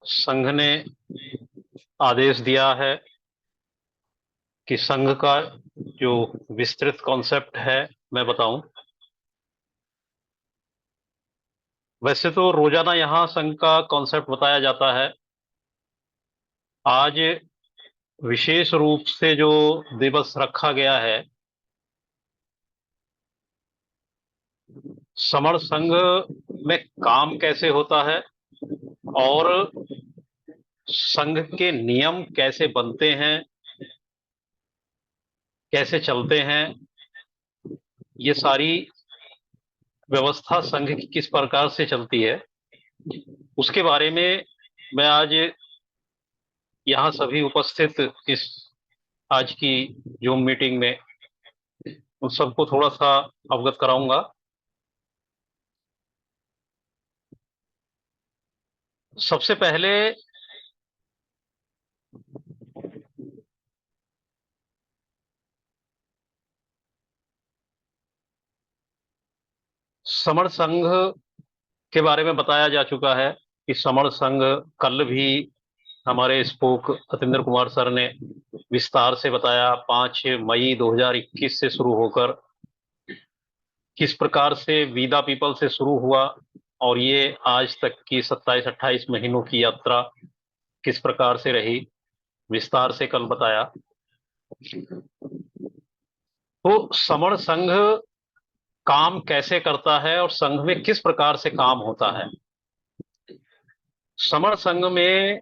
संघ ने आदेश दिया है कि संघ का जो विस्तृत कॉन्सेप्ट है मैं बताऊं। वैसे तो रोजाना यहाँ संघ का कॉन्सेप्ट बताया जाता है। आज विशेष रूप से जो दिवस रखा गया है, समर संघ में काम कैसे होता है और संघ के नियम कैसे बनते हैं, कैसे चलते हैं, ये सारी व्यवस्था संघ की किस प्रकार से चलती है, उसके बारे में मैं आज यहाँ सभी उपस्थित इस आज की जूम मीटिंग में उन सबको थोड़ा सा अवगत कराऊंगा। सबसे पहले समर संघ के बारे में बताया जा चुका है कि समर संघ कल भी हमारे स्पोक अतिंद्र कुमार सर ने विस्तार से बताया। 5 मई 2021 से शुरू होकर किस प्रकार से वीदा पीपल से शुरू हुआ और ये आज तक की 27-28 महीनों की यात्रा किस प्रकार से रही, विस्तार से कल बताया। तो समर संघ काम कैसे करता है और संघ में किस प्रकार से काम होता है। समर संघ में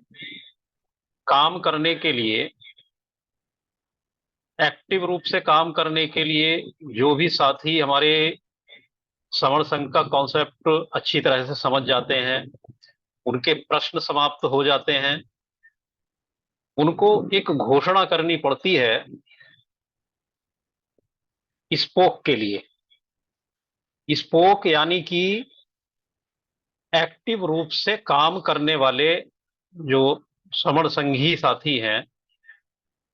काम करने के लिए, एक्टिव रूप से काम करने के लिए जो भी साथी हमारे समर संघ का कॉन्सेप्ट अच्छी तरह से समझ जाते हैं, उनके प्रश्न समाप्त हो जाते हैं, उनको एक घोषणा करनी पड़ती है स्पोक के लिए। स्पोक यानी कि एक्टिव रूप से काम करने वाले जो समर संघी साथी हैं,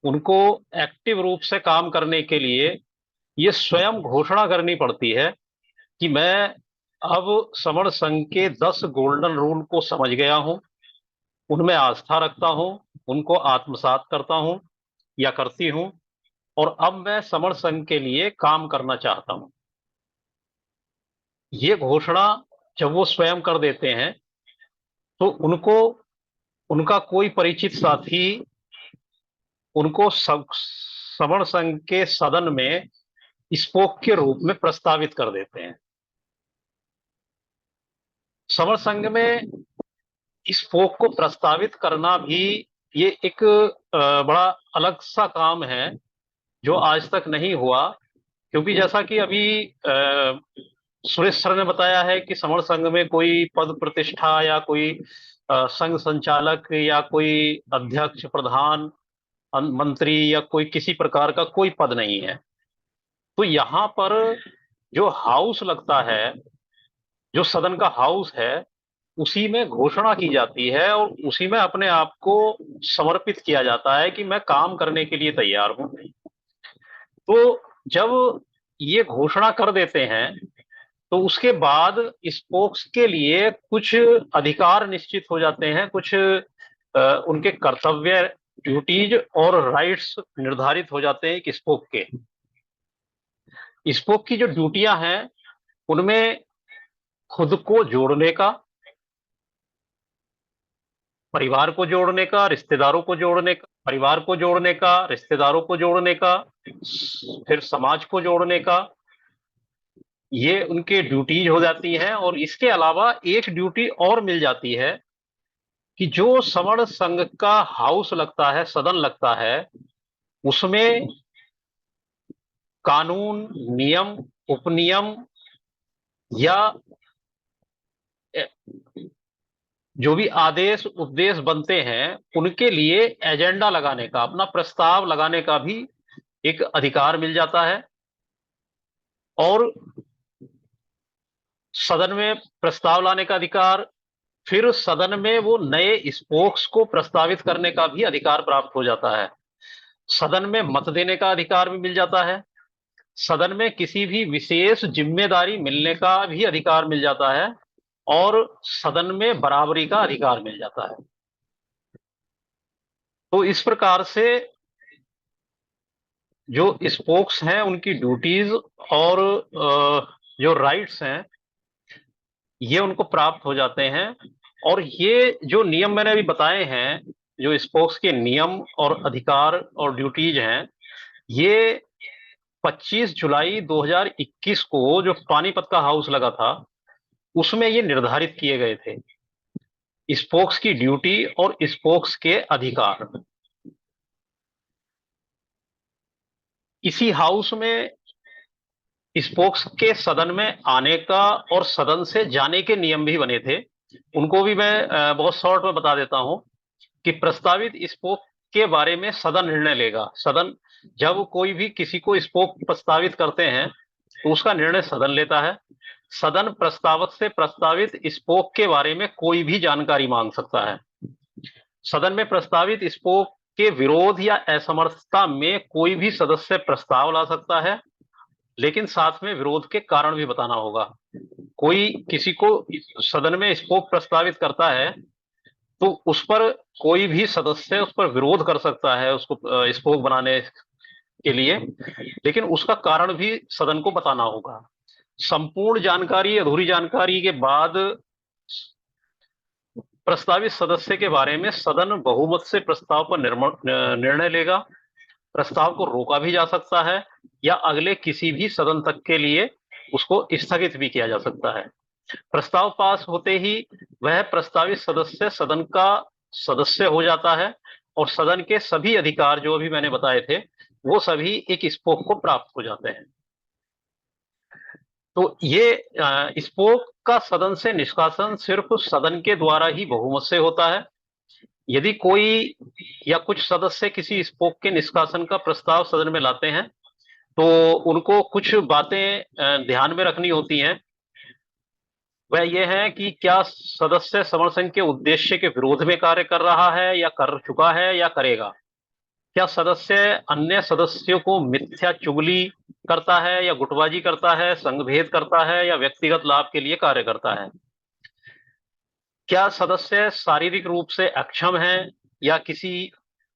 उनको एक्टिव रूप से काम करने के लिए ये स्वयं घोषणा करनी पड़ती है कि मैं अब समर संघ के 10 गोल्डन रूल को समझ गया हूं, उनमें आस्था रखता हूं, उनको आत्मसात करता हूं या करती हूं, और अब मैं समर संघ के लिए काम करना चाहता हूं। ये घोषणा जब वो स्वयं कर देते हैं तो उनको, उनका कोई परिचित साथी उनको समर संघ के सदन में स्पोक के रूप में प्रस्तावित कर देते हैं। समर संघ में स्पोक को प्रस्तावित करना भी ये एक बड़ा अलग सा काम है जो आज तक नहीं हुआ। क्योंकि जैसा कि अभी सुरेश सर ने बताया है कि समर संघ में कोई पद प्रतिष्ठा या कोई संघ संचालक या कोई अध्यक्ष, प्रधान, मंत्री या कोई किसी प्रकार का कोई पद नहीं है। तो यहाँ पर जो हाउस लगता है, जो सदन का हाउस है, उसी में घोषणा की जाती है और उसी में अपने आप को समर्पित किया जाता है कि मैं काम करने के लिए तैयार हूं। तो जब ये घोषणा कर देते हैं तो उसके बाद स्पोक्स के लिए कुछ अधिकार निश्चित हो जाते हैं, कुछ उनके कर्तव्य, ड्यूटीज और राइट्स निर्धारित हो जाते हैं कि स्पोक के। स्पोक की जो ड्यूटियां हैं उनमें खुद को जोड़ने का, परिवार को जोड़ने का, रिश्तेदारों को जोड़ने का, परिवार को जोड़ने का, रिश्तेदारों को जोड़ने का, फिर समाज को जोड़ने का, ये उनके ड्यूटीज हो जाती हैं। और इसके अलावा एक ड्यूटी और मिल जाती है कि जो समर संघ का हाउस लगता है, सदन लगता है, उसमें कानून, नियम, उपनियम या जो भी आदेश उपदेश बनते हैं उनके लिए एजेंडा लगाने का, अपना प्रस्ताव लगाने का भी एक अधिकार मिल जाता है। और सदन में प्रस्ताव लाने का अधिकार, फिर सदन में वो नए स्पोक्स को प्रस्तावित करने का भी अधिकार प्राप्त हो जाता है। सदन में मत देने का अधिकार भी मिल जाता है। सदन में किसी भी विशेष जिम्मेदारी मिलने का भी अधिकार मिल जाता है और सदन में बराबरी का अधिकार मिल जाता है। तो इस प्रकार से जो स्पोक्स हैं उनकी ड्यूटीज और जो राइट्स हैं ये उनको प्राप्त हो जाते हैं। और ये जो नियम मैंने अभी बताए हैं, जो स्पोक्स के नियम और अधिकार और ड्यूटीज हैं, ये 25 जुलाई 2021 को जो पानीपत का हाउस लगा था उसमें ये निर्धारित किए गए थे, स्पोक्स की ड्यूटी और स्पोक्स के अधिकार। इसी हाउस में स्पोक्स के सदन में आने का और सदन से जाने के नियम भी बने थे। उनको भी मैं बहुत शॉर्ट में बता देता हूं कि प्रस्तावित स्पोक के बारे में सदन निर्णय लेगा। सदन जब कोई भी किसी को स्पोक प्रस्तावित करते हैं तो उसका निर्णय सदन लेता है। सदन प्रस्तावक से प्रस्तावित स्पोक के बारे में कोई भी जानकारी मांग सकता है। सदन में प्रस्तावित स्पोक के विरोध या असमर्थता में कोई भी सदस्य प्रस्ताव ला सकता है, लेकिन साथ में विरोध के कारण भी बताना होगा। कोई किसी को सदन में स्पोक प्रस्तावित करता है तो उस पर कोई भी सदस्य उस पर विरोध कर सकता है उसको स्पोक बनाने के लिए, लेकिन उसका कारण भी सदन को बताना होगा। संपूर्ण जानकारी, अधूरी जानकारी के बाद प्रस्तावित सदस्य के बारे में सदन बहुमत से प्रस्ताव पर निर्णय लेगा। प्रस्ताव को रोका भी जा सकता है या अगले किसी भी सदन तक के लिए उसको स्थगित भी किया जा सकता है। प्रस्ताव पास होते ही वह प्रस्तावित सदस्य सदन का सदस्य हो जाता है और सदन के सभी अधिकार जो अभी मैंने बताए थे वो सभी एक स्पोक को प्राप्त हो जाते हैं। तो ये स्पोक का सदन से निष्कासन सिर्फ सदन के द्वारा ही बहुमत से होता है। यदि कोई या कुछ सदस्य किसी स्पोक के निष्कासन का प्रस्ताव सदन में लाते हैं तो उनको कुछ बातें ध्यान में रखनी होती हैं। वह यह है कि क्या सदस्य समर संघ के उद्देश्य के विरोध में कार्य कर रहा है या कर चुका है या करेगा। क्या सदस्य अन्य सदस्यों को मिथ्या चुगली करता है या गुटबाजी करता है, संघभेद करता है या व्यक्तिगत लाभ के लिए कार्य करता है। क्या सदस्य शारीरिक रूप से अक्षम है या किसी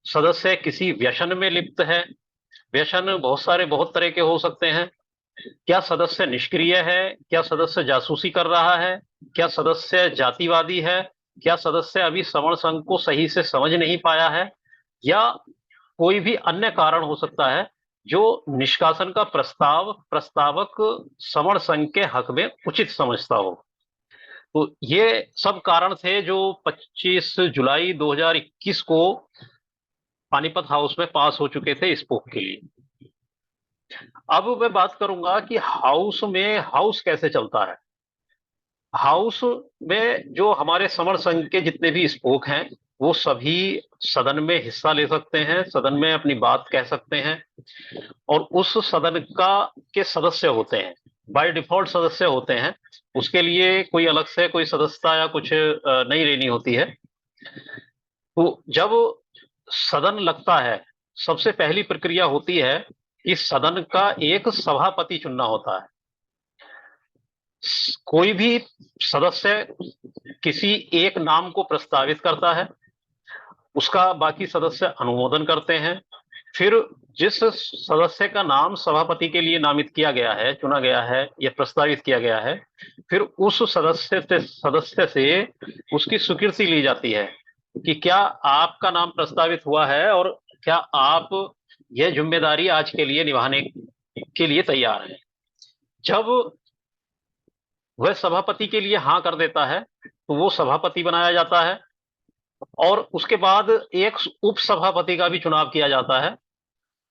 सदस्य किसी व्यसन में लिप्त है। व्यसन बहुत तरह के हो सकते हैं। क्या सदस्य निष्क्रिय है, क्या सदस्य जासूसी कर रहा है, क्या सदस्य जातिवादी है, क्या सदस्य अभी समर संघ को सही से समझ नहीं पाया है, या कोई भी अन्य कारण हो सकता है जो निष्कासन का प्रस्ताव प्रस्तावक समर संघ के हक में उचित समझता हो। तो ये सब कारण थे जो 25 जुलाई 2021 को पानीपत हाउस में पास हो चुके थे स्पोक के लिए। अब मैं बात करूंगा कि हाउस में हाउस कैसे चलता है। हाउस में जो हमारे समर संघ के जितने भी स्पोक हैं वो सभी सदन में हिस्सा ले सकते हैं, सदन में अपनी बात कह सकते हैं और उस सदन का के सदस्य होते हैं, बाय डिफॉल्ट सदस्य होते हैं। उसके लिए कोई अलग से कोई सदस्यता या कुछ नहीं लेनी होती है। तो जब सदन लगता है सबसे पहली प्रक्रिया होती है कि सदन का एक सभापति चुनना होता है। कोई भी सदस्य किसी एक नाम को प्रस्तावित करता है, उसका बाकी सदस्य अनुमोदन करते हैं। फिर जिस सदस्य का नाम सभापति के लिए नामित किया गया है, चुना गया है या प्रस्तावित किया गया है, फिर उस सदस्य से उसकी स्वीकृति ली जाती है कि क्या आपका नाम प्रस्तावित हुआ है और क्या आप यह जिम्मेदारी आज के लिए निभाने के लिए तैयार हैं। जब वह सभापति के लिए हाँ कर देता है तो वो सभापति बनाया जाता है और उसके बाद एक उप सभापति का भी चुनाव किया जाता है।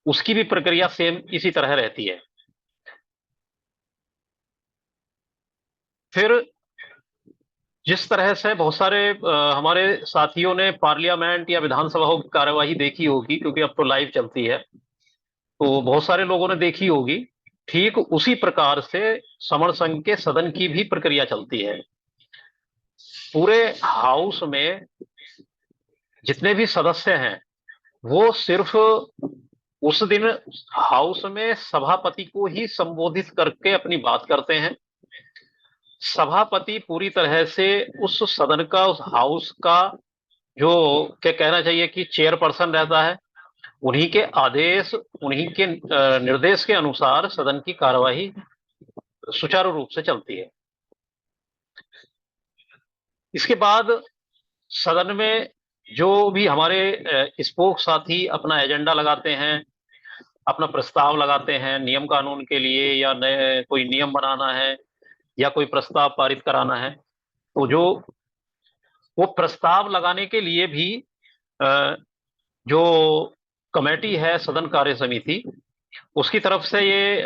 उसकी भी प्रक्रिया सेम इसी तरह रहती है। फिर जिस तरह से बहुत सारे हमारे साथियों ने पार्लियामेंट या विधानसभाओं की कार्यवाही देखी होगी, क्योंकि अब तो लाइव चलती है तो बहुत सारे लोगों ने देखी होगी, ठीक उसी प्रकार से समर संघ के सदन की भी प्रक्रिया चलती है। पूरे हाउस में जितने भी सदस्य हैं वो सिर्फ उस दिन हाउस में सभापति को ही संबोधित करके अपनी बात करते हैं। सभापति पूरी तरह से उस सदन का, उस हाउस का जो क्या कहना चाहिए कि चेयरपर्सन रहता है, उन्हीं के आदेश, उन्हीं के निर्देश के अनुसार सदन की कार्यवाही सुचारू रूप से चलती है। इसके बाद सदन में जो भी हमारे स्पोक साथी अपना एजेंडा लगाते हैं, अपना प्रस्ताव लगाते हैं नियम कानून के लिए, या नए कोई नियम बनाना है या कोई प्रस्ताव पारित कराना है, तो जो वो प्रस्ताव लगाने के लिए भी अ, जो कमेटी है सदन कार्य समिति, उसकी तरफ से ये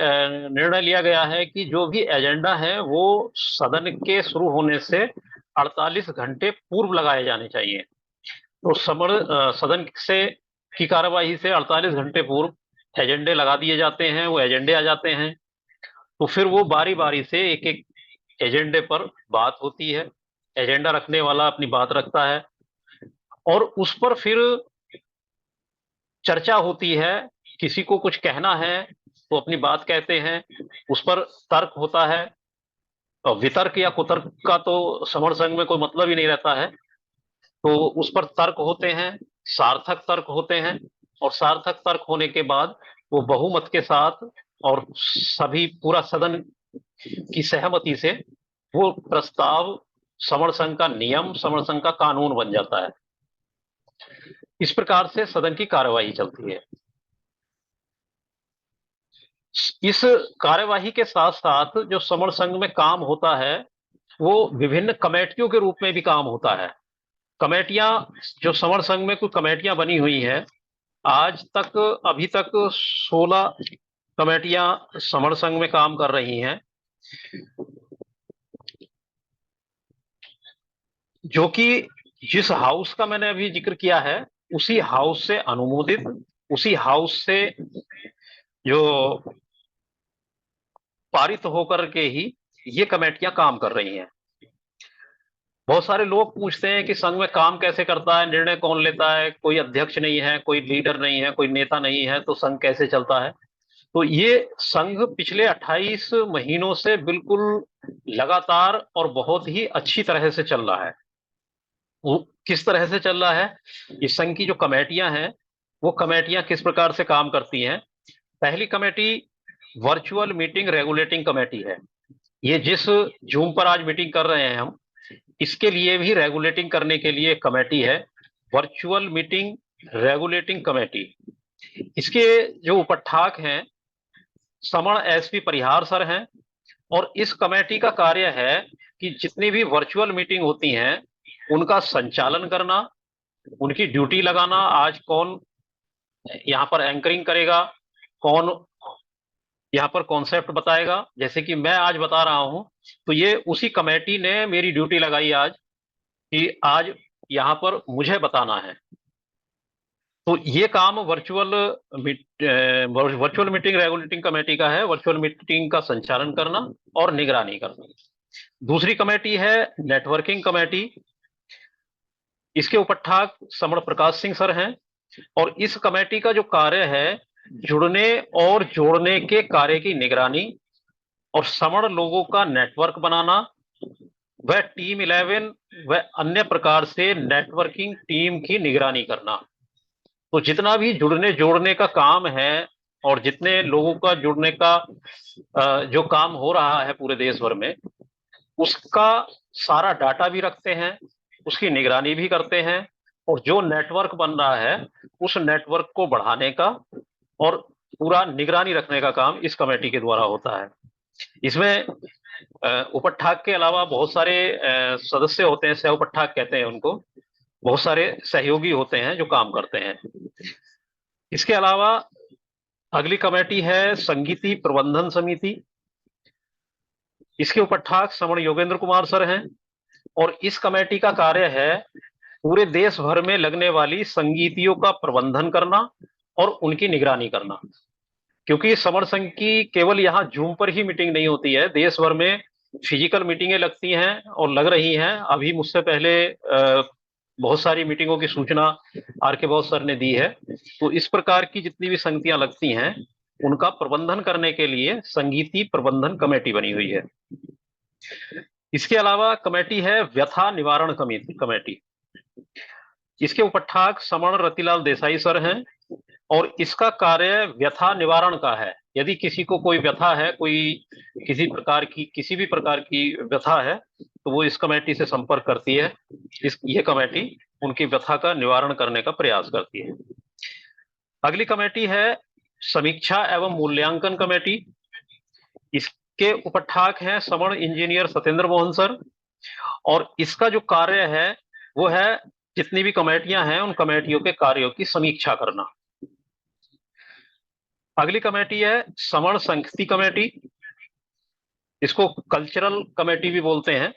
निर्णय लिया गया है कि जो भी एजेंडा है वो सदन के शुरू होने से 48 घंटे पूर्व लगाए जाने चाहिए। तो सदन से की कार्यवाही से 48 घंटे पूर्व एजेंडे लगा दिए जाते हैं, वो एजेंडे आ जाते हैं। तो फिर वो बारी बारी से एक एक एजेंडे पर बात होती है, एजेंडा रखने वाला अपनी बात रखता है और उस पर फिर चर्चा होती है। किसी को कुछ कहना है तो अपनी बात कहते हैं, उस पर तर्क होता है। और वितर्क या कुतर्क का तो समर संघ में कोई मतलब ही नहीं रहता है। तो उस पर तर्क होते हैं, सार्थक तर्क होते हैं, और सार्थक तर्क होने के बाद वो बहुमत के साथ और सभी पूरा सदन की सहमति से वो प्रस्ताव समर संघ का नियम, समर संघ का कानून बन जाता है। इस प्रकार से सदन की कार्यवाही चलती है। इस कार्यवाही के साथ साथ जो समर संघ में काम होता है वो विभिन्न कमेटियों के रूप में भी काम होता है। कमेटियां, जो समर संघ में कुछ कमेटियां बनी हुई है, आज तक अभी तक 16 कमेटियां समर संघ में काम कर रही हैं, जो कि जिस हाउस का मैंने अभी जिक्र किया है उसी हाउस से अनुमोदित, उसी हाउस से जो पारित होकर के ही ये कमेटियां काम कर रही हैं। बहुत सारे लोग पूछते हैं कि संघ में काम कैसे करता है, निर्णय कौन लेता है, कोई अध्यक्ष नहीं है, कोई लीडर नहीं है, कोई नेता नहीं है, तो संघ कैसे चलता है। तो ये संघ पिछले 28 महीनों से बिल्कुल लगातार और बहुत ही अच्छी तरह से चल रहा है। वो किस तरह से चल रहा है, इस संघ की जो कमेटियां हैं वो कमेटियां किस प्रकार से काम करती हैं। पहली committee virtual meeting regulating committee है। ये जिस जूम पर आज मीटिंग कर रहे हैं हम, इसके लिए भी रेगुलेटिंग करने के लिए एक कमेटी है, वर्चुअल मीटिंग रेगुलेटिंग कमेटी। इसके जो उपठाक हैं समण एसपी परिहार सर हैं, और इस कमेटी का कार्य है कि जितनी भी वर्चुअल मीटिंग होती हैं उनका संचालन करना, उनकी ड्यूटी लगाना, आज कौन यहाँ पर एंकरिंग करेगा, कौन यहाँ पर कॉन्सेप्ट बताएगा। जैसे कि मैं आज बता रहा हूं, तो ये उसी कमेटी ने मेरी ड्यूटी लगाई आज कि आज यहाँ पर मुझे बताना है। तो ये काम वर्चुअल मीटिंग रेगुलेटिंग कमेटी का है, वर्चुअल मीटिंग का संचालन करना और निगरानी करना। दूसरी कमेटी है नेटवर्किंग कमेटी। इसके उपठाक समण प्रकाश सिंह सर हैं, और इस कमेटी का जो कार्य है जुड़ने और जोड़ने के कार्य की निगरानी और समण लोगों का नेटवर्क बनाना, वह टीम 11 व अन्य प्रकार से नेटवर्किंग टीम की निगरानी करना। तो जितना भी जुड़ने जोड़ने का काम है और जितने लोगों का जुड़ने का जो काम हो रहा है पूरे देश भर में, उसका सारा डाटा भी रखते हैं, उसकी निगरानी भी करते हैं, और जो नेटवर्क बन रहा है उस नेटवर्क को बढ़ाने का और पूरा निगरानी रखने का काम इस कमेटी के द्वारा होता है। इसमें उपठाक के अलावा बहुत सारे सदस्य होते हैं, सह उपठाक कहते हैं उनको, बहुत सारे सहयोगी होते हैं जो काम करते हैं। इसके अलावा अगली कमेटी है संगीति प्रबंधन समिति। इसके उपठाक श्रवण योगेंद्र कुमार सर हैं, और इस कमेटी का कार्य है पूरे देश भर में लगने वाली संगीतियों का प्रबंधन करना और उनकी निगरानी करना। क्योंकि समर संघ की केवल यहाँ जूम पर ही मीटिंग नहीं होती है, देश भर में फिजिकल मीटिंगें लगती हैं और लग रही हैं। अभी मुझसे पहले बहुत सारी मीटिंगों की सूचना आर के बॉस सर ने दी है। तो इस प्रकार की जितनी भी संगतियां लगती हैं उनका प्रबंधन करने के लिए संगीति प्रबंधन कमेटी बनी हुई है। इसके अलावा कमेटी है व्यथा निवारण कमेटी। इसके उपठाक समण रतिलाल देसाई सर हैं और इसका कार्य व्यथा निवारण का है। यदि किसी को कोई व्यथा है, कोई किसी भी प्रकार की व्यथा है, तो वो इस कमेटी से संपर्क करती है। ये कमेटी उनकी व्यथा का निवारण करने का प्रयास करती है। अगली कमेटी है समीक्षा एवं मूल्यांकन कमेटी। इसके उपठाक हैं समण इंजीनियर सत्येंद्र मोहन सर और इसका जो कार्य है वो है जितनी भी कमेटियां हैं उन कमेटियों के कार्यों की समीक्षा करना। अगली कमेटी है समण संस्कृति कमेटी। इसको कल्चरल कमेटी भी बोलते हैं,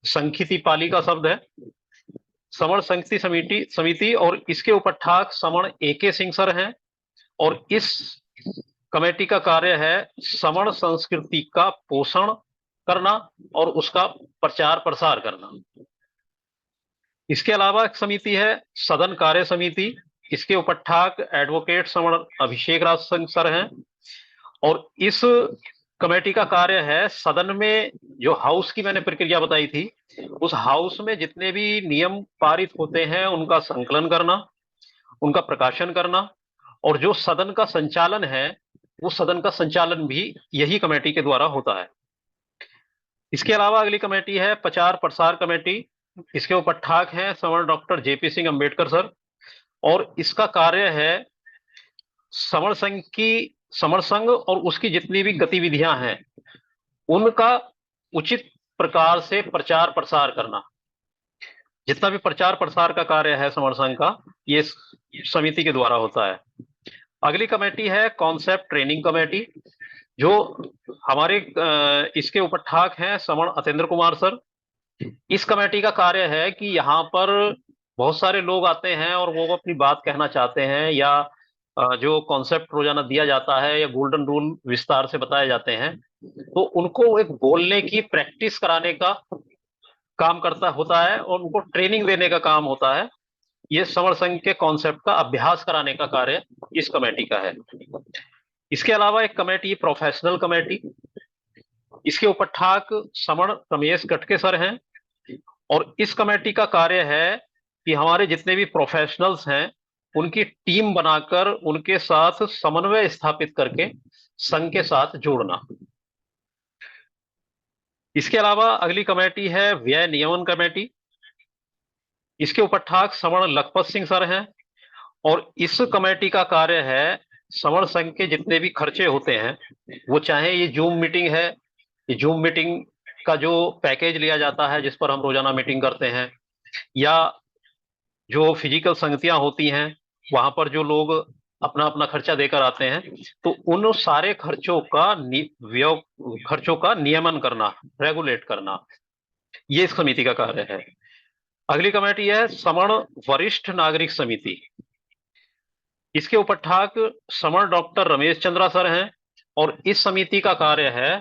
संस्कृति पाली का शब्द है। समण संस्कृति समिति और इसके उपठाक समण AK सिंह सर हैं और इस कमेटी का कार्य है समण संस्कृति का पोषण करना और उसका प्रचार प्रसार करना। इसके अलावा एक समिति है सदन कार्य समिति। इसके उपठाक एडवोकेट समण अभिषेक राज सिंह सर हैं और इस कमेटी का कार्य है सदन में जो हाउस की मैंने प्रक्रिया बताई थी, उस हाउस में जितने भी नियम पारित होते हैं उनका संकलन करना, उनका प्रकाशन करना और जो सदन का संचालन है वो सदन का संचालन भी यही कमेटी के द्वारा होता है। इसके अलावा अगली कमेटी है प्रचार प्रसार कमेटी। इसके उपठाक हैं समण doctor JP Singh Ambedkar sir और इसका कार्य है समण संघ और उसकी जितनी भी गतिविधियां हैं उनका उचित प्रकार से प्रचार प्रसार करना। जितना भी प्रचार प्रसार का कार्य है समण संघ का, ये समिति के द्वारा होता है। अगली कमेटी है कॉन्सेप्ट ट्रेनिंग कमेटी, जो हमारे इसके उपठाक हैं समण अतेंद्र कुमार सर। इस कमेटी का कार्य है कि यहाँ पर बहुत सारे लोग आते हैं और वो अपनी बात कहना चाहते हैं या जो कॉन्सेप्ट रोजाना दिया जाता है या गोल्डन रूल विस्तार से बताए जाते हैं, तो उनको एक बोलने की प्रैक्टिस कराने का काम करता होता है और उनको ट्रेनिंग देने का काम होता है। ये समण संघ के कॉन्सेप्ट का अभ्यास कराने का कार्य इस कमेटी का है। इसके अलावा एक कमेटी प्रोफेशनल कमेटी। इसके उपठाक समण रमेश गटके सर हैं और इस कमेटी का कार्य है कि हमारे जितने भी प्रोफेशनल्स हैं उनकी टीम बनाकर उनके साथ समन्वय स्थापित करके संघ के साथ जोड़ना। इसके अलावा अगली कमेटी है व्यय नियमन कमेटी। इसके उपठाक समण लखपत सिंह सर हैं और इस कमेटी का कार्य है समण संघ के जितने भी खर्चे होते हैं, वो चाहे ये जूम मीटिंग है, ये जूम मीटिंग का जो पैकेज लिया जाता है जिस पर हम रोजाना मीटिंग करते हैं, या जो फिजिकल संगतियां होती हैं वहां पर जो लोग अपना अपना खर्चा देकर आते हैं, तो उन सारे खर्चों का नियमन करना, रेगुलेट करना, ये इस समिति का कार्य है। अगली कमेटी है समण वरिष्ठ नागरिक समिति। इसके उपठाक समण डॉक्टर रमेश चंद्रा सर हैं और इस समिति का कार्य है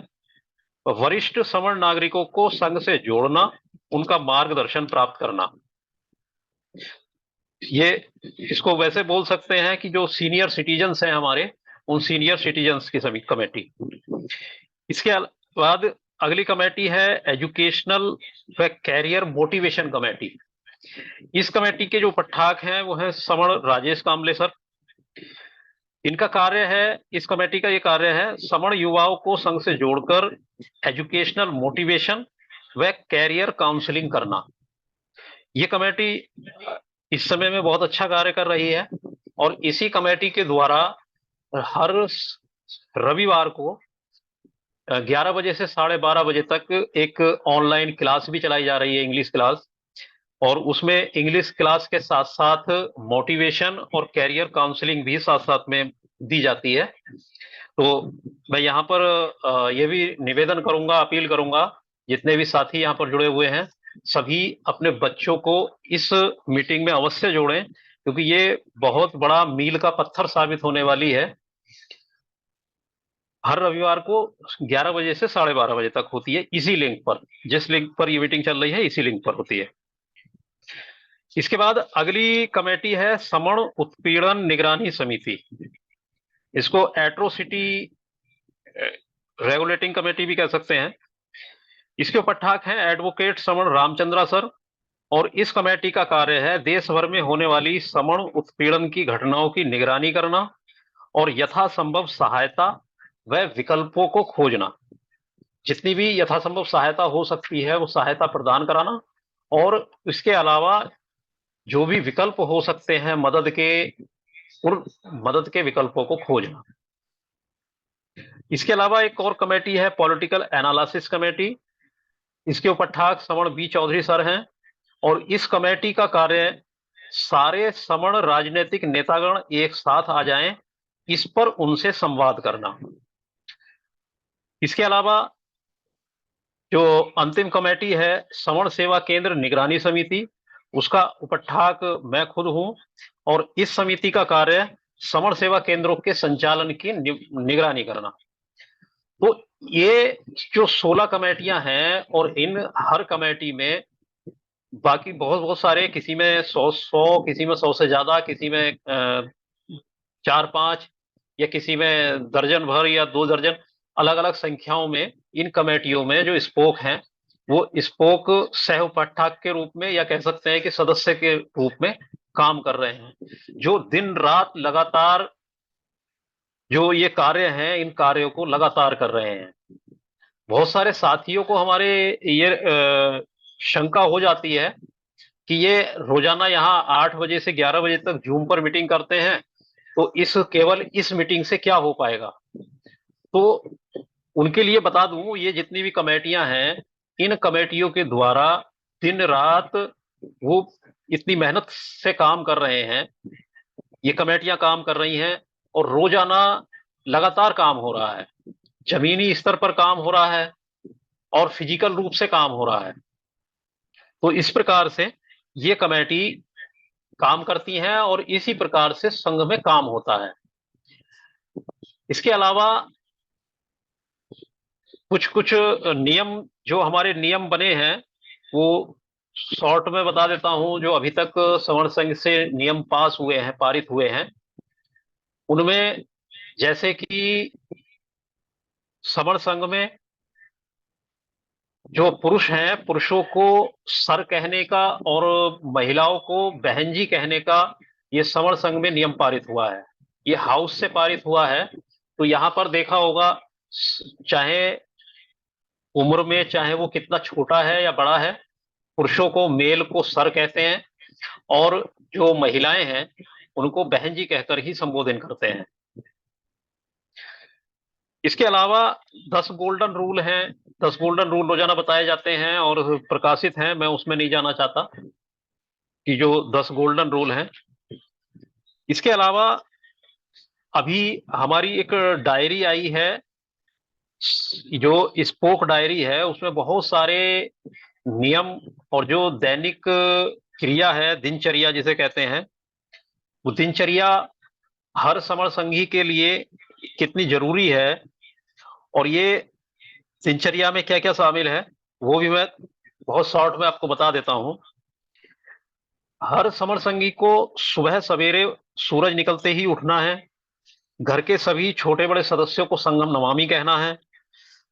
वरिष्ठ समण नागरिकों को संघ से जोड़ना, उनका मार्गदर्शन प्राप्त करना। ये इसको वैसे बोल सकते हैं कि जो सीनियर सिटीजन्स हैं हमारे, उन सीनियर सिटीजन्स की समिति कमेटी। इसके बाद अगली कमेटी है एजुकेशनल व कैरियर मोटिवेशन कमेटी। इस कमेटी के जो उपठाक हैं वो है समण राजेश कामले सर। इनका कार्य है, इस कमेटी का ये कार्य है समण युवाओं को संघ से जोड़कर एजुकेशनल मोटिवेशन व कैरियर काउंसलिंग करना। ये कमेटी इस समय में बहुत अच्छा कार्य कर रही है और इसी कमेटी के द्वारा हर रविवार को 11 बजे से 12:30 बजे तक एक ऑनलाइन क्लास भी चलाई जा रही है, इंग्लिश क्लास, और उसमें इंग्लिश क्लास के साथ साथ मोटिवेशन और कैरियर काउंसलिंग भी साथ साथ में दी जाती है। तो मैं यहाँ पर ये भी निवेदन करूंगा, अपील करूंगा, जितने भी साथी यहाँ पर जुड़े हुए हैं सभी अपने बच्चों को इस मीटिंग में अवश्य जोड़ें, क्योंकि ये बहुत बड़ा मील का पत्थर साबित होने वाली है। हर रविवार को 11 बजे से 12:30 बजे तक होती है इसी लिंक पर, जिस लिंक पर ये मीटिंग चल रही है इसी लिंक पर होती है। इसके बाद अगली कमेटी है समण उत्पीड़न निगरानी समिति। इसको एट्रोसिटी रेगुलेटिंग कमेटी भी कह सकते हैं। इसके उपठाक हैं एडवोकेट समण रामचंद्रा सर और इस कमेटी का कार्य है देश भर में होने वाली समण उत्पीड़न की घटनाओं की निगरानी करना और यथासंभव सहायता व विकल्पों को खोजना। जितनी भी यथासंभव सहायता हो सकती है वो सहायता प्रदान कराना, और इसके अलावा जो भी विकल्प हो सकते हैं मदद के, उन मदद के विकल्पों को खोजना। इसके अलावा एक और कमेटी है पॉलिटिकल एनालिसिस कमेटी। इसके उपाध्यक्ष समण बी चौधरी सर हैं, और इस कमेटी का कार्य सारे समण राजनीतिक नेतागण एक साथ आ जाएं, इस पर उनसे संवाद करना। इसके अलावा जो अंतिम कमेटी है समण सेवा केंद्र निगरानी समिति, उसका उपाध्यक्ष मैं खुद हूं, और इस समिति का कार्य समण सेवा केंद्रों के संचालन की निगरानी करना। तो ये जो 16 कमेटियां हैं, और इन हर कमेटी में बाकी बहुत बहुत सारे, किसी में 100 किसी में 100 से ज्यादा, किसी में 4-5, या किसी में दर्जन भर या 2 दर्जन, अलग अलग संख्याओं में इन कमेटियों में जो स्पोक हैं वो स्पोक सह उपाध्यक्ष के रूप में, या कह सकते हैं कि सदस्य के रूप में काम कर रहे हैं, जो दिन रात लगातार जो ये कार्य हैं इन कार्यों को लगातार कर रहे हैं। बहुत सारे साथियों को हमारे ये शंका हो जाती है कि ये रोजाना यहाँ 8 बजे से 11 बजे तक जूम पर मीटिंग करते हैं, तो केवल इस मीटिंग से क्या हो पाएगा। तो उनके लिए बता दूं, ये जितनी भी कमेटियां हैं इन कमेटियों के द्वारा दिन रात वो इतनी मेहनत से काम कर रहे हैं, ये कमेटियां काम कर रही हैं, और रोजाना लगातार काम हो रहा है, जमीनी स्तर पर काम हो रहा है और फिजिकल रूप से काम हो रहा है। तो इस प्रकार से ये कमेटी काम करती हैं, और इसी प्रकार से संघ में काम होता है। इसके अलावा कुछ कुछ नियम, जो हमारे नियम बने हैं वो शॉर्ट में बता देता हूं। जो अभी तक सवर्ण संघ से नियम पास हुए हैं, पारित हुए हैं, उनमें जैसे कि सवर्ण संघ में जो पुरुष हैं, पुरुषों को सर कहने का और महिलाओं को बहन जी कहने का, ये सवर्ण संघ में नियम पारित हुआ है। ये हाउस से पारित हुआ है। तो यहां पर देखा होगा, चाहे उम्र में चाहे वो कितना छोटा है या बड़ा है, पुरुषों को, मेल को सर कहते हैं, और जो महिलाएं हैं उनको बहन जी कहकर ही संबोधन करते हैं। इसके अलावा 10 गोल्डन रूल हैं। 10 गोल्डन रूल रोजाना बताए जाते हैं और प्रकाशित हैं, मैं उसमें नहीं जाना चाहता कि जो 10 गोल्डन रूल हैं। इसके अलावा अभी हमारी एक डायरी आई है, जो स्पोक डायरी है, उसमें बहुत सारे नियम और जो दैनिक क्रिया है, दिनचर्या जिसे कहते हैं, वो दिनचर्या हर समर संघी के लिए कितनी जरूरी है, और ये दिनचर्या में क्या क्या शामिल है वो भी मैं बहुत शॉर्ट में आपको बता देता हूं। हर समर संघी को सुबह सवेरे सूरज निकलते ही उठना है। घर के सभी छोटे बड़े सदस्यों को संगम नमामि कहना है।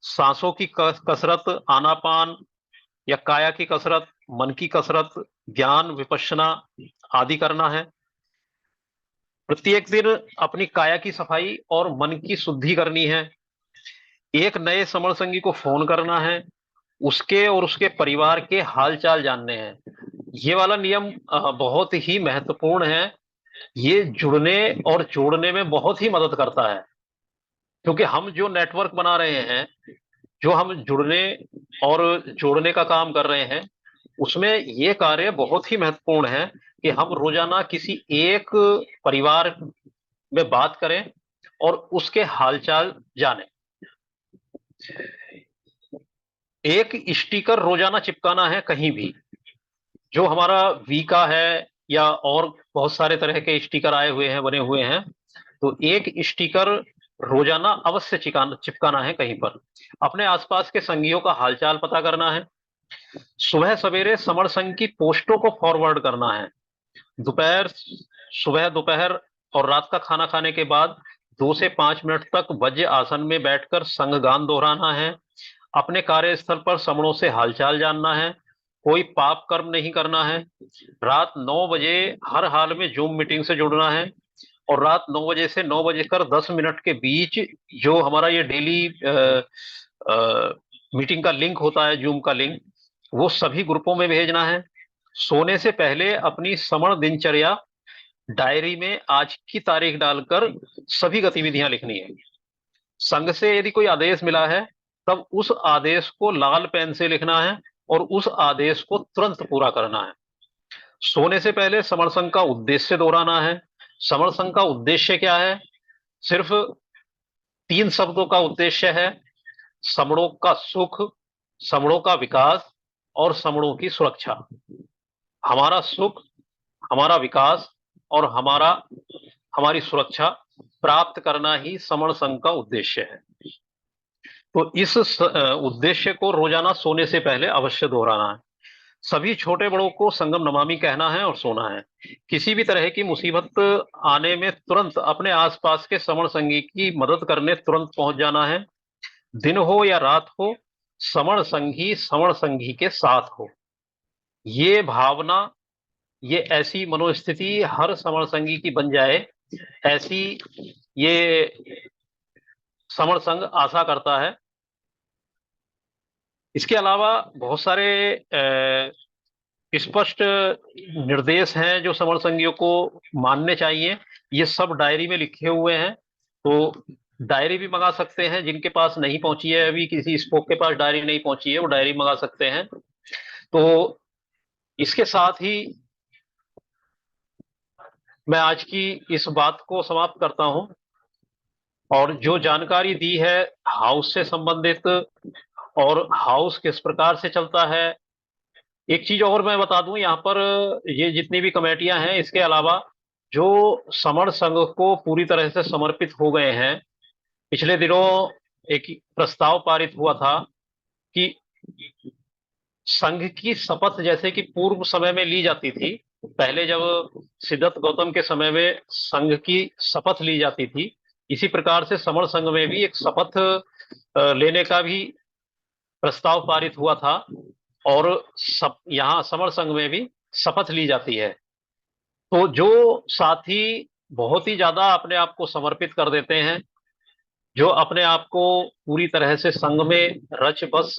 सांसों की कसरत, आनापान या काया की कसरत, मन की कसरत, ज्ञान विपश्यना आदि करना है। प्रत्येक दिन अपनी काया की सफाई और मन की शुद्धि करनी है। एक नए समर संगी को फोन करना है, उसके और उसके परिवार के हालचाल जानने हैं। ये वाला नियम बहुत ही महत्वपूर्ण है। ये जुड़ने और जोड़ने में बहुत ही मदद करता है, क्योंकि हम जो नेटवर्क बना रहे हैं, जो हम जुड़ने और जोड़ने का काम कर रहे हैं, उसमें ये कार्य बहुत ही महत्वपूर्ण है कि हम रोजाना किसी एक परिवार में बात करें और उसके हालचाल जानें। एक स्टिकर रोजाना चिपकाना है कहीं भी, जो हमारा वी का है या और बहुत सारे तरह के स्टिकर आए हुए हैं, बने हुए हैं, तो एक स्टिकर रोजाना अवश्य चिपकाना है कहीं पर। अपने आसपास के संगियों का हालचाल पता करना है। सुबह सवेरे समर संघ की पोस्टों को फॉरवर्ड करना है। दोपहर, सुबह, दोपहर और रात का खाना खाने के बाद 2 से 5 मिनट तक वज्र आसन में बैठकर संघ गान दोहराना है। अपने कार्यस्थल पर समणों से हालचाल जानना है। कोई पाप कर्म नहीं करना है। रात 9 बजे हर हाल में जूम मीटिंग से जुड़ना है। और रात 9 बजे से 9 बजे 10 मिनट के बीच जो हमारा ये डेली मीटिंग का लिंक होता है, जूम का लिंक, वो सभी ग्रुपों में भेजना है। सोने से पहले अपनी समण दिनचर्या डायरी में आज की तारीख डालकर सभी गतिविधियां लिखनी है। संघ से यदि कोई आदेश मिला है तब उस आदेश को लाल पेन से लिखना है और उस आदेश को तुरंत पूरा करना है। सोने से पहले समर संघ का उद्देश्य दोहराना है। समर संघ का उद्देश्य क्या है? सिर्फ 3 शब्दों का उद्देश्य है: समणों का सुख, समणों का विकास और समणों की सुरक्षा। हमारा सुख, हमारा विकास और हमारी सुरक्षा प्राप्त करना ही समण संघ का उद्देश्य है। तो इस उद्देश्य को रोजाना सोने से पहले अवश्य दोहराना है। सभी छोटे बड़ों को संगम नमामि कहना है और सोना है। किसी भी तरह की मुसीबत आने में तुरंत अपने आसपास के समण संगी की मदद करने तुरंत पहुंच जाना है। दिन हो या रात हो, समण संगी के साथ हो। ये भावना, ये ऐसी मनोस्थिति हर समण संगी की बन जाए, ऐसी ये समण संघ आशा करता है। इसके अलावा बहुत सारे स्पष्ट निर्देश हैं जो समर संघियों को मानने चाहिए। ये सब डायरी में लिखे हुए हैं। तो डायरी भी मंगा सकते हैं, जिनके पास नहीं पहुंची है, अभी किसी स्पोक के पास डायरी नहीं पहुंची है, वो डायरी मंगा सकते हैं। तो इसके साथ ही मैं आज की इस बात को समाप्त करता हूं। और जो जानकारी दी है हाउस से संबंधित और हाउस किस प्रकार से चलता है, एक चीज और मैं बता दूं यहाँ पर, ये जितनी भी कमेटियां हैं, इसके अलावा जो समर संघ को पूरी तरह से समर्पित हो गए हैं, पिछले दिनों एक प्रस्ताव पारित हुआ था कि संघ की शपथ जैसे कि पूर्व समय में ली जाती थी, पहले जब सिद्धार्थ गौतम के समय में संघ की शपथ ली जाती थी, इसी प्रकार से समर संघ में भी एक शपथ लेने का भी प्रस्ताव पारित हुआ था। और यहाँ समर संघ में भी शपथ ली जाती है। तो जो साथी बहुत ही ज्यादा अपने आप को समर्पित कर देते हैं, जो अपने आप को पूरी तरह से संघ में रच बस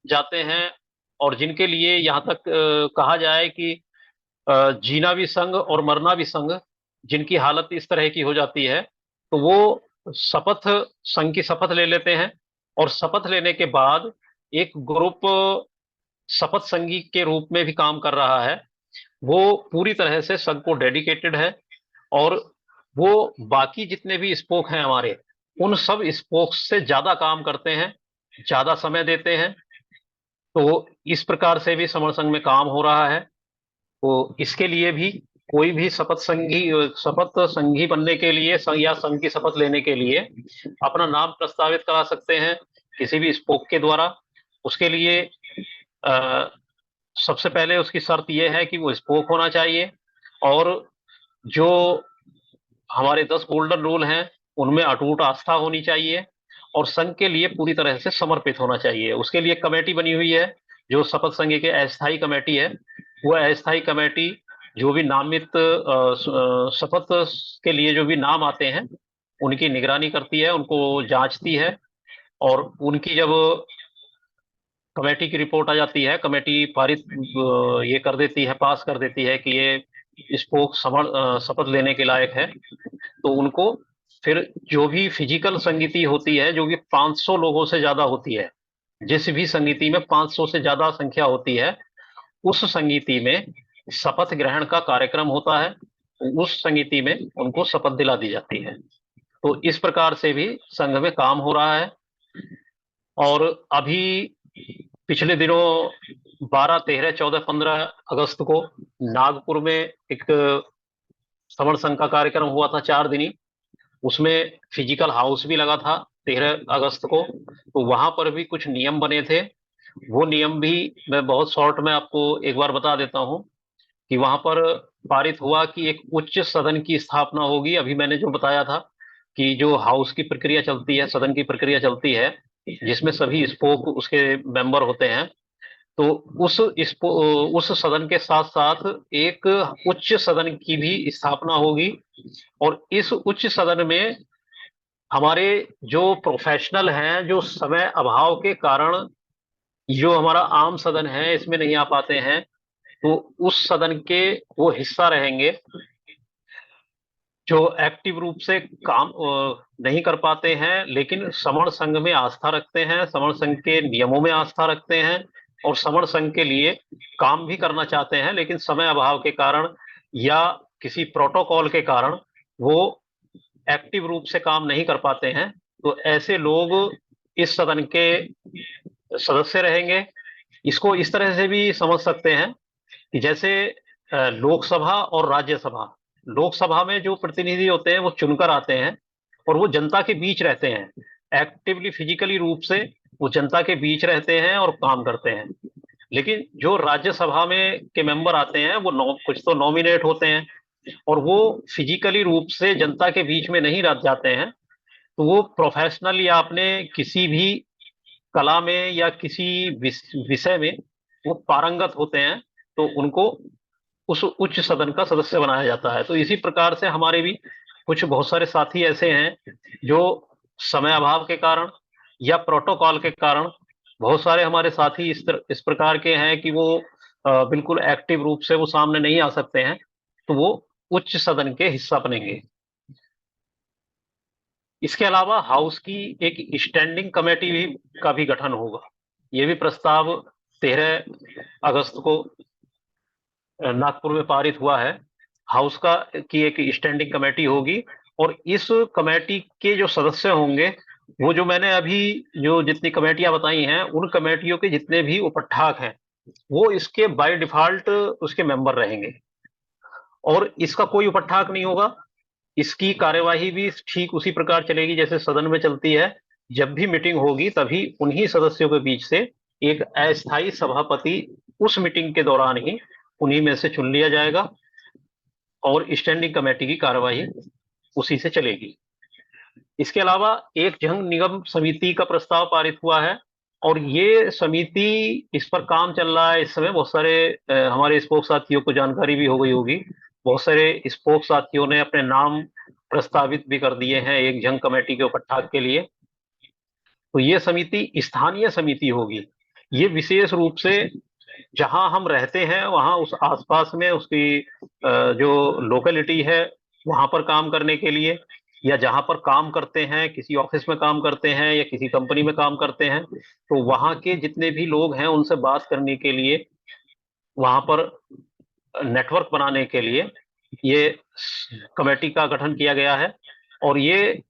जाते हैं, और जिनके लिए यहाँ तक कहा जाए कि जीना भी संघ और मरना भी संघ, जिनकी हालत इस तरह की हो जाती है, तो वो संघ की शपथ ले लेते हैं। और शपथ लेने के बाद एक ग्रुप शपथ संघी के रूप में भी काम कर रहा है। वो पूरी तरह से संघ को डेडिकेटेड है, और वो बाकी जितने भी स्पोक हैं हमारे, उन सब स्पोक से ज्यादा काम करते हैं, ज्यादा समय देते हैं। तो इस प्रकार से भी समर संघ में काम हो रहा है। तो इसके लिए भी कोई भी शपथ संघी बनने के लिए या संघ की शपथ लेने के लिए अपना नाम प्रस्तावित करा सकते हैं किसी भी स्पोक के द्वारा। उसके लिए अ, सबसे पहले उसकी शर्त यह है कि वो स्पोक होना चाहिए, और जो हमारे 10 गोल्डन रूल हैं उनमें अटूट आस्था होनी चाहिए, और संघ के लिए पूरी तरह से समर्पित होना चाहिए। उसके लिए कमेटी बनी हुई है, जो शपथ संघ की अस्थायी कमेटी है। वो अस्थायी कमेटी जो भी नामित शपथ के लिए जो भी नाम आते हैं, उनकी निगरानी करती है, उनको जांचती है। और उनकी जब कमेटी की रिपोर्ट आ जाती है, कमेटी पारित ये कर देती है, पास कर देती है कि ये स्पोक शपथ लेने के लायक है, तो उनको फिर जो भी फिजिकल संगीति होती है, जो कि 500 लोगों से ज्यादा होती है, जिस भी संगीति में 500 से ज्यादा संख्या होती है, उस संगीति में शपथ ग्रहण का कार्यक्रम होता है। उस संगीति में उनको शपथ दिला दी जाती है। तो इस प्रकार से भी संघ में काम हो रहा है। और अभी पिछले दिनों 12, 13, 14, 15 अगस्त को नागपुर में एक समर संघ का कार्यक्रम हुआ था, 4 दिनी। उसमें फिजिकल हाउस भी लगा था 13 अगस्त को। तो वहां पर भी कुछ नियम बने थे। वो नियम भी मैं बहुत शॉर्ट में आपको एक बार बता देता हूँ कि वहां पर पारित हुआ कि एक उच्च सदन की स्थापना होगी। अभी मैंने जो बताया था कि जो हाउस की प्रक्रिया चलती है, सदन की प्रक्रिया चलती है, जिसमें सभी स्पोक उसके मेंबर होते हैं, तो उस सदन के साथ साथ एक उच्च सदन की भी स्थापना होगी। और इस उच्च सदन में हमारे जो प्रोफेशनल हैं, जो समय अभाव के कारण जो हमारा आम सदन है इसमें नहीं आ पाते हैं, तो उस सदन के वो हिस्सा रहेंगे जो एक्टिव रूप से काम नहीं कर पाते हैं, लेकिन समण संघ में आस्था रखते हैं, समण संघ के नियमों में आस्था रखते हैं और समण संघ के लिए काम भी करना चाहते हैं, लेकिन समय अभाव के कारण या किसी प्रोटोकॉल के कारण वो एक्टिव रूप से काम नहीं कर पाते हैं। तो ऐसे लोग इस सदन के सदस्य रहेंगे। इसको इस तरह से भी समझ सकते हैं कि जैसे लोकसभा और राज्यसभा, लोकसभा में जो प्रतिनिधि होते हैं वो चुनकर आते हैं और वो जनता के बीच रहते हैं, एक्टिवली फिजिकली रूप से वो जनता के बीच रहते हैं और काम करते हैं। लेकिन जो राज्यसभा में के मेंबर आते हैं वो कुछ तो नॉमिनेट होते हैं और वो फिजिकली रूप से जनता के बीच में नहीं रह जाते हैं। तो वो प्रोफेशनल या अपने किसी भी कला में या किसी विषय में वो पारंगत होते हैं, तो उनको उस उच्च सदन का सदस्य बनाया जाता है। तो इसी प्रकार से हमारे भी कुछ बहुत सारे साथी ऐसे हैं जो समय अभाव के कारण या प्रोटोकॉल के कारण, बहुत सारे हमारे साथी इस प्रकार के हैं कि वो बिल्कुल एक्टिव रूप से वो सामने नहीं आ सकते हैं, तो वो उच्च सदन के हिस्सा बनेंगे। इसके अलावा हाउस की एक स्टैंडिंग कमेटी भी का भी गठन होगा। ये भी प्रस्ताव 13 अगस्त को नागपुर में पारित हुआ है। हाउस का की एक स्टैंडिंग कमेटी होगी और इस कमेटी के जो सदस्य होंगे वो जो मैंने अभी जो जितनी कमेटियां बताई हैं उन कमेटियों के जितने भी उपठाक हैं वो इसके बाय डिफॉल्ट उसके मेंबर रहेंगे और इसका कोई उपठाक नहीं होगा। इसकी कार्यवाही भी ठीक उसी प्रकार चलेगी जैसे सदन में चलती है। जब भी मीटिंग होगी तभी उन्हीं सदस्यों के बीच से एक अस्थायी सभापति उस मीटिंग के दौरान ही उन्हीं में से चुन लिया जाएगा और स्टैंडिंग कमेटी की कार्यवाही उसी से चलेगी। इसके अलावा एक जंग निगम समिति का प्रस्ताव पारित हुआ है और ये समिति, इस पर काम चल रहा है इस समय। बहुत सारे हमारे स्पोक साथियों को जानकारी भी हो गई होगी। बहुत सारे स्पोक साथियों ने अपने नाम प्रस्तावित भी कर दिए हैं एक जंग कमेटी के उपठाक के लिए। तो ये समिति स्थानीय समिति होगी। ये विशेष रूप से जहां हम रहते हैं वहां उस आसपास में उसकी जो लोकेलिटी है वहां पर काम करने के लिए, या जहां पर काम करते हैं किसी ऑफिस में काम करते हैं या किसी कंपनी में काम करते हैं, तो वहां के जितने भी लोग हैं उनसे बात करने के लिए, वहां पर नेटवर्क बनाने के लिए ये कमेटी का गठन किया गया है। और ये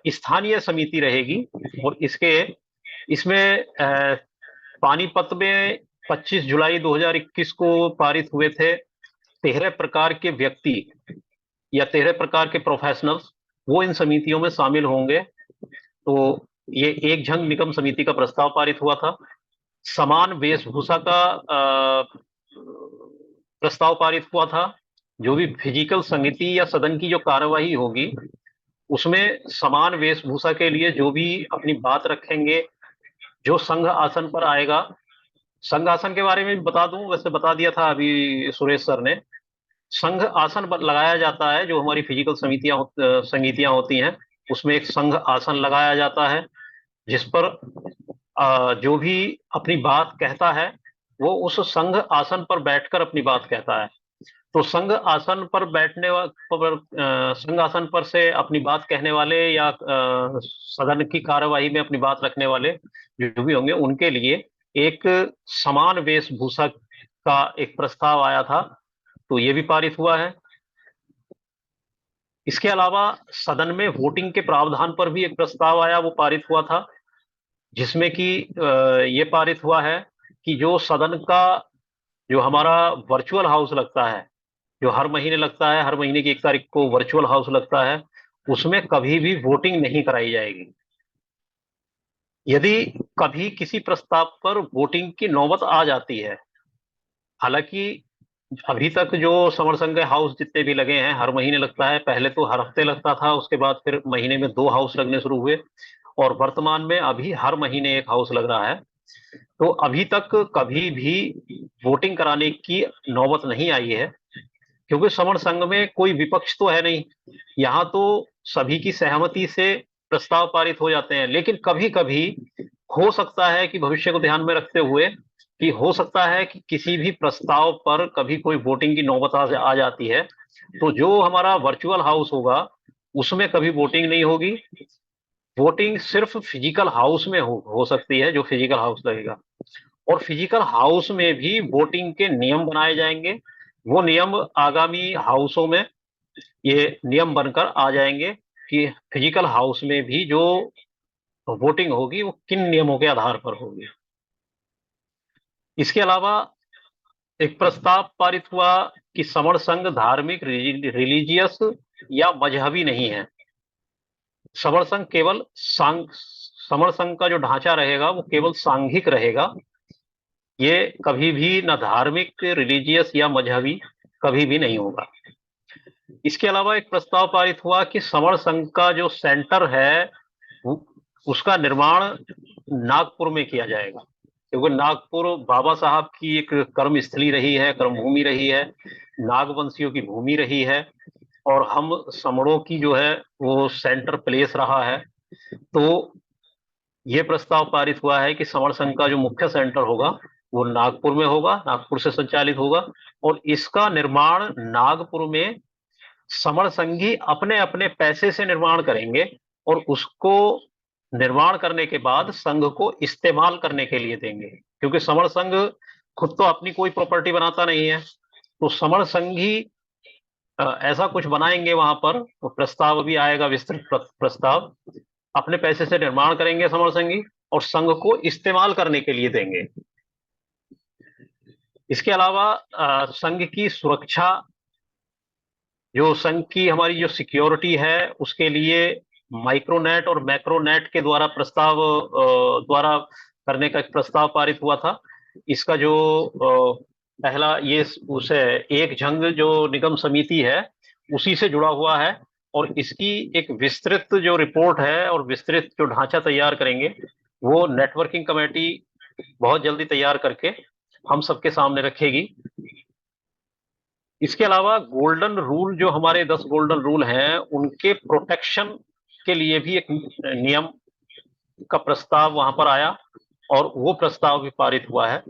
स्थानीय समिति रहेगी और इसमें पानीपत में 25 जुलाई 2021 को पारित हुए थे 13 प्रकार के व्यक्ति या 13 प्रकार के प्रोफेशनल्स, वो इन समितियों में शामिल होंगे। तो ये एक जंग निगम समिति का प्रस्ताव पारित हुआ था। समान वेशभूषा का प्रस्ताव पारित हुआ था। जो भी फिजिकल समिति या सदन की जो कार्यवाही होगी उसमें समान वेशभूषा के लिए जो भी अपनी बात रखेंगे, जो संघ आसन पर आएगा, संघ आसन के बारे में भी बता दूं, वैसे बता दिया था अभी सुरेश सर ने। संघ आसन लगाया जाता है, जो हमारी फिजिकल समितियां होती हैं उसमें एक संघ आसन लगाया जाता है जिस पर जो भी अपनी बात कहता है वो उस संघ आसन पर बैठकर अपनी बात कहता है। तो संघ आसन पर संघ आसन पर से अपनी बात कहने वाले या सदन की कार्यवाही में अपनी बात रखने वाले जो भी होंगे उनके लिए एक समान वेशभूषा का एक प्रस्ताव आया था, तो ये भी पारित हुआ है। इसके अलावा सदन में वोटिंग के प्रावधान पर भी एक प्रस्ताव आया, वो पारित हुआ था, जिसमें कि ये पारित हुआ है कि जो सदन का जो हमारा वर्चुअल हाउस लगता है, जो हर महीने लगता है, हर महीने की 1 तारीख को वर्चुअल हाउस लगता है, उसमें कभी भी वोटिंग नहीं कराई जाएगी। यदि कभी किसी प्रस्ताव पर वोटिंग की नौबत आ जाती है, हालांकि अभी तक जो समर संघ हाउस जितने भी लगे हैं हर महीने लगता है, पहले तो हर हफ्ते लगता था, उसके बाद फिर महीने में 2 हाउस लगने शुरू हुए और वर्तमान में अभी हर महीने एक हाउस लग रहा है। तो अभी तक कभी भी वोटिंग कराने की नौबत नहीं आई है, क्योंकि समर संघ में कोई विपक्ष तो है नहीं। यहाँ तो सभी की सहमति से प्रस्ताव पारित हो जाते हैं। लेकिन कभी कभी हो सकता है कि भविष्य को ध्यान में रखते हुए कि हो सकता है कि किसी भी प्रस्ताव पर कभी कोई वोटिंग की नौबत आ जाती है, तो जो हमारा वर्चुअल हाउस होगा उसमें कभी वोटिंग नहीं होगी। वोटिंग सिर्फ फिजिकल हाउस में हो सकती है, जो फिजिकल हाउस लगेगा। और फिजिकल हाउस में भी वोटिंग के नियम बनाए जाएंगे। वो नियम आगामी हाउसों में ये नियम बनकर आ जाएंगे कि फिजिकल हाउस में भी जो वोटिंग होगी वो किन नियमों के आधार पर होगी। इसके अलावा एक प्रस्ताव पारित हुआ कि समर संघ धार्मिक, रिलीजियस या मजहबी नहीं है। समर संघ केवल समर संघ का जो ढांचा रहेगा वो केवल सांघिक रहेगा। ये कभी भी न धार्मिक, रिलीजियस या मजहबी कभी भी नहीं होगा। इसके अलावा एक प्रस्ताव पारित हुआ कि समर संघ का जो सेंटर है उसका निर्माण नागपुर में किया जाएगा, क्योंकि नागपुर बाबा साहब की एक कर्म स्थली रही है, कर्मभूमि रही है, नागवंशियों की भूमि रही है, और हम समणों की जो है वो सेंटर प्लेस रहा है। तो ये प्रस्ताव पारित हुआ है कि समर संघ का जो मुख्य सेंटर होगा वो नागपुर में होगा, नागपुर से संचालित होगा। और इसका निर्माण नागपुर में समर संघी अपने अपने पैसे से निर्माण करेंगे, और उसको निर्माण करने के बाद संघ को इस्तेमाल करने के लिए देंगे, क्योंकि समर संघ खुद तो अपनी कोई प्रॉपर्टी बनाता नहीं है। तो समर संघी ऐसा कुछ बनाएंगे वहां पर, तो प्रस्ताव भी आएगा, विस्तृत प्रस्ताव। अपने पैसे से निर्माण करेंगे समर संघी और संघ को इस्तेमाल करने के लिए देंगे। इसके अलावा संघ की सुरक्षा, जो संघ की हमारी जो सिक्योरिटी है उसके लिए माइक्रोनेट और मैक्रोनेट के द्वारा द्वारा करने का एक प्रस्ताव पारित हुआ था। इसका जो पहला ये उसे एक झंग जो निगम समिति है उसी से जुड़ा हुआ है, और इसकी एक विस्तृत जो रिपोर्ट है और विस्तृत जो ढांचा तैयार करेंगे वो नेटवर्किंग कमेटी बहुत जल्दी तैयार करके हम सबके सामने रखेगी। इसके अलावा गोल्डन रूल, जो हमारे 10 गोल्डन रूल हैं उनके प्रोटेक्शन के लिए भी एक नियम का प्रस्ताव वहां पर आया, और वो प्रस्ताव भी पारित हुआ है।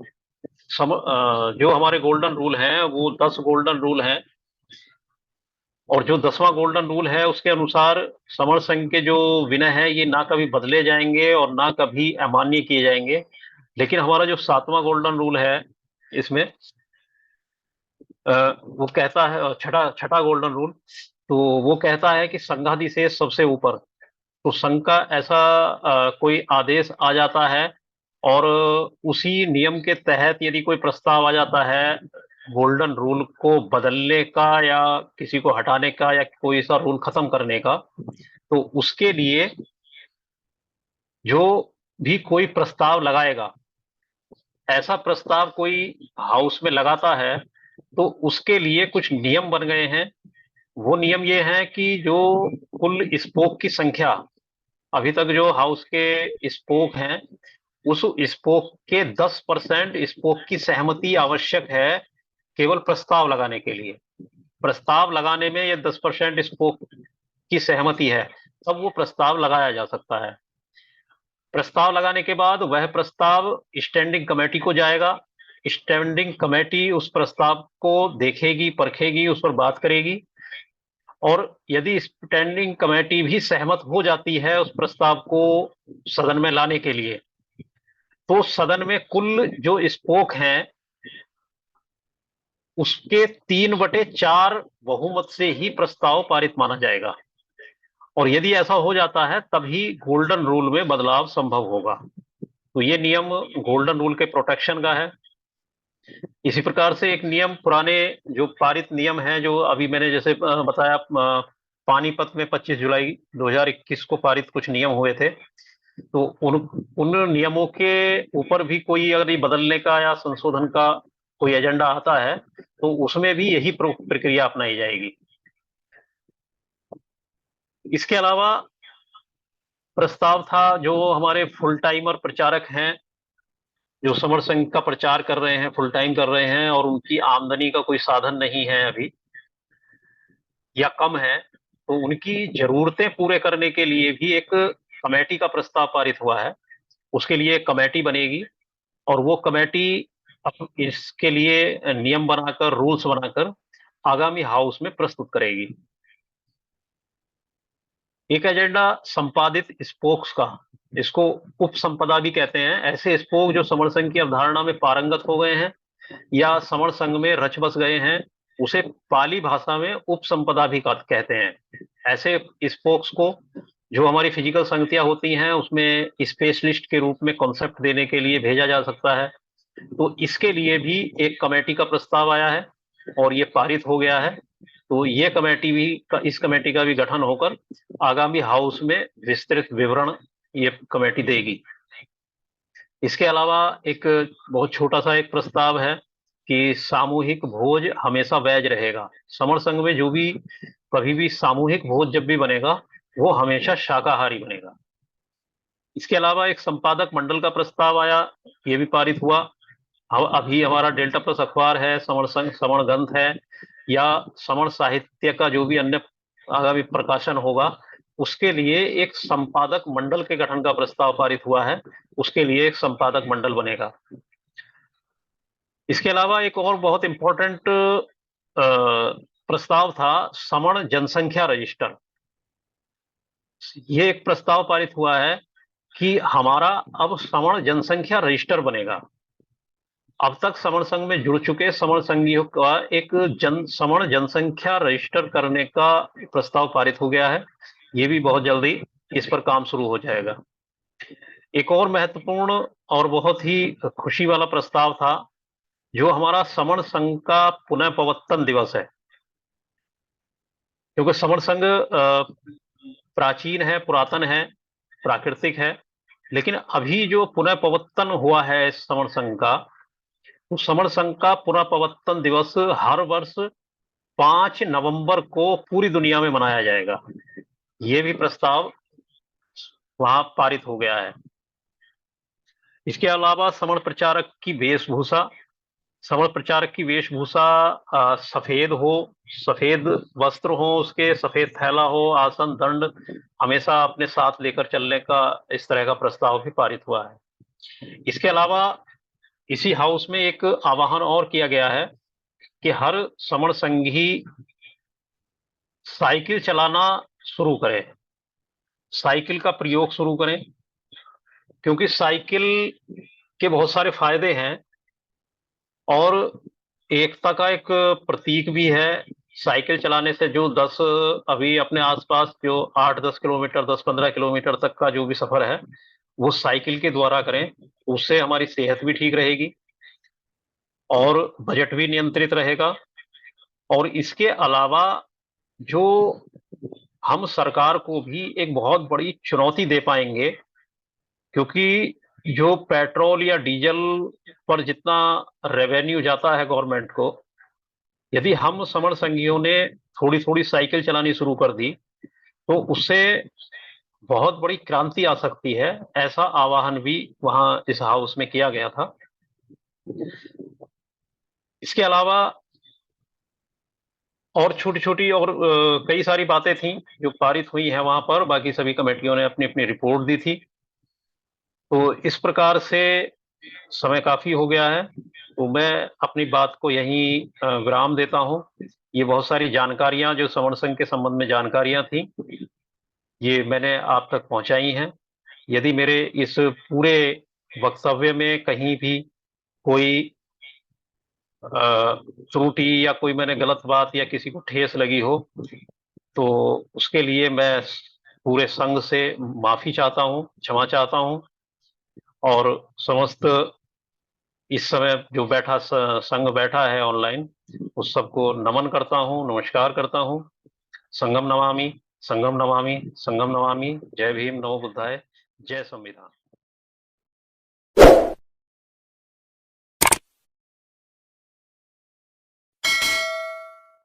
जो हमारे गोल्डन रूल हैं वो 10 गोल्डन रूल हैं, और जो 10वां गोल्डन रूल है उसके अनुसार समर संघ के जो विनय है ये ना कभी बदले जाएंगे और ना कभी अमान्य किए जाएंगे। लेकिन हमारा जो 7वां गोल्डन रूल है इसमें वो कहता है, छठा छठा गोल्डन रूल, तो वो कहता है कि संघाधिशेष सबसे ऊपर। तो संघ का ऐसा कोई आदेश आ जाता है, और उसी नियम के तहत यदि कोई प्रस्ताव आ जाता है गोल्डन रूल को बदलने का या किसी को हटाने का या कोई सा रूल खत्म करने का, तो उसके लिए जो भी कोई प्रस्ताव लगाएगा, ऐसा प्रस्ताव कोई हाउस में लगाता है तो उसके लिए कुछ नियम बन गए हैं। वो नियम ये है कि जो कुल स्पोक की संख्या, अभी तक जो हाउस के स्पोक हैं उस स्पोक के 10% स्पोक की सहमति आवश्यक है केवल प्रस्ताव लगाने के लिए। प्रस्ताव लगाने में ये 10% स्पोक की सहमति है, तब वो प्रस्ताव लगाया जा सकता है। प्रस्ताव लगाने के बाद वह प्रस्ताव स्टैंडिंग कमेटी को जाएगा। स्टैंडिंग कमेटी उस प्रस्ताव को देखेगी, परखेगी, उस पर बात करेगी, और यदि स्टैंडिंग कमेटी भी सहमत हो जाती है उस प्रस्ताव को सदन में लाने के लिए, तो सदन में कुल जो स्पोक हैं उसके 3/4 बहुमत से ही प्रस्ताव पारित माना जाएगा। और यदि ऐसा हो जाता है तभी गोल्डन रूल में बदलाव संभव होगा। तो ये नियम गोल्डन रूल के प्रोटेक्शन का है। इसी प्रकार से एक नियम, पुराने जो पारित नियम है, जो अभी मैंने जैसे बताया, पानीपत में 25 जुलाई 2021 को पारित कुछ नियम हुए थे, तो उन उन नियमों के ऊपर भी कोई अगर ये बदलने का या संशोधन का कोई एजेंडा आता है तो उसमें भी यही प्रक्रिया अपनाई जाएगी। इसके अलावा प्रस्ताव था जो हमारे फुल टाइमर प्रचारक हैं जो समर संघ का प्रचार कर रहे हैं, फुल टाइम कर रहे हैं, और उनकी आमदनी का कोई साधन नहीं है अभी, या कम है, तो उनकी जरूरतें पूरे करने के लिए भी एक कमेटी का प्रस्ताव पारित हुआ है। उसके लिए एक कमेटी बनेगी, और वो कमेटी इसके लिए नियम बनाकर, रूल्स बनाकर आगामी हाउस में प्रस्तुत करेगी। एक एजेंडा संपादित स्पोक्स का, इसको उप संपदा भी कहते हैं। ऐसे स्पोक जो समर संघ की अवधारणा में पारंगत हो गए हैं या समर संघ में रच बस गए हैं, उसे पाली भाषा में उप संपदा भी कहते हैं। ऐसे स्पोक्स को, जो हमारी फिजिकल संगतियां होती हैं, उसमें स्पेशलिस्ट के रूप में कॉन्सेप्ट देने के लिए भेजा जा सकता है। तो इसके लिए भी एक कमेटी का प्रस्ताव आया है और ये पारित हो गया है। तो ये कमेटी भी इस कमेटी का भी गठन होकर आगामी हाउस में विस्तृत विवरण ये कमेटी देगी। इसके अलावा एक बहुत छोटा सा एक प्रस्ताव है कि सामूहिक भोज हमेशा वैज रहेगा। समर संघ में जो भी कभी भी सामूहिक भोज जब भी बनेगा, वो हमेशा शाकाहारी बनेगा। इसके अलावा एक संपादक मंडल का प्रस्ताव आया, ये भी पारित हुआ। अभी हमारा डेल्टा प्लस अखबार है, समर संघ, समर ग्रंथ है, या समर साहित्य का जो भी अन्य आगामी प्रकाशन होगा, उसके लिए एक संपादक मंडल के गठन का प्रस्ताव पारित हुआ है। उसके लिए एक संपादक मंडल बनेगा। इसके अलावा एक और बहुत इंपॉर्टेंट प्रस्ताव था, समण जनसंख्या रजिस्टर। ये एक प्रस्ताव पारित हुआ है कि हमारा अब समण जनसंख्या रजिस्टर बनेगा। अब तक समण संघ में जुड़ चुके समण संघियों का एक समण जनसंख्या रजिस्टर करने का प्रस्ताव पारित हो गया है। ये भी बहुत जल्दी इस पर काम शुरू हो जाएगा। एक और महत्वपूर्ण और बहुत ही खुशी वाला प्रस्ताव था, जो हमारा समण संघ का पुनः प्रवर्तन दिवस है। क्योंकि समण संघ प्राचीन है, पुरातन है, प्राकृतिक है, लेकिन अभी जो पुनः प्रवर्तन हुआ है समण संघ का, तो समण संघ का पुनः प्रवर्तन दिवस हर वर्ष 5 नवंबर को पूरी दुनिया में मनाया जाएगा। ये भी प्रस्ताव वहां पारित हो गया है। इसके अलावा समण प्रचारक की वेशभूषा, समण प्रचारक की वेशभूषा सफेद हो, सफेद वस्त्र हो, उसके सफेद थैला हो, आसन दंड हमेशा अपने साथ लेकर चलने का, इस तरह का प्रस्ताव भी पारित हुआ है। इसके अलावा इसी हाउस में एक आह्वान और किया गया है कि हर समण संघी साइकिल चलाना शुरू करे, साइकिल का प्रयोग शुरू करें। क्योंकि साइकिल के बहुत सारे फायदे हैं और एकता का एक प्रतीक भी है। साइकिल चलाने से जो 10, अभी अपने आसपास जो 8-10 किलोमीटर, 10-15 किलोमीटर तक का जो भी सफर है, वो साइकिल के द्वारा करें। उससे हमारी सेहत भी ठीक रहेगी और बजट भी नियंत्रित रहेगा। और इसके अलावा जो हम सरकार को भी एक बहुत बड़ी चुनौती दे पाएंगे, क्योंकि जो पेट्रोल या डीजल पर जितना रेवेन्यू जाता है गवर्नमेंट को, यदि हम समर संघियों ने थोड़ी थोड़ी साइकिल चलानी शुरू कर दी, तो उससे बहुत बड़ी क्रांति आ सकती है। ऐसा आह्वान भी वहां इस हाउस में किया गया था। इसके अलावा और छोटी छोटी और कई सारी बातें थी जो पारित हुई हैं वहां पर। बाकी सभी कमेटियों ने अपनी अपनी रिपोर्ट दी थी। तो इस प्रकार से समय काफी हो गया है, तो मैं अपनी बात को यहीं विराम देता हूं। ये बहुत सारी जानकारियां जो समर संघ के संबंध में जानकारियां थी, ये मैंने आप तक पहुंचाई हैं। यदि मेरे इस पूरे वक्तव्य में कहीं भी कोई त्रुटि या कोई मैंने गलत बात या किसी को ठेस लगी हो, तो उसके लिए मैं पूरे संघ से माफी चाहता हूं, क्षमा चाहता हूं। और समस्त इस समय जो संघ बैठा है ऑनलाइन, उस सबको नमन करता हूं, नमस्कार करता हूं। संगम नमामि, संगम नमामि, संगम नमामि। जय भीम, नमो बुद्धाय, जय संविधान।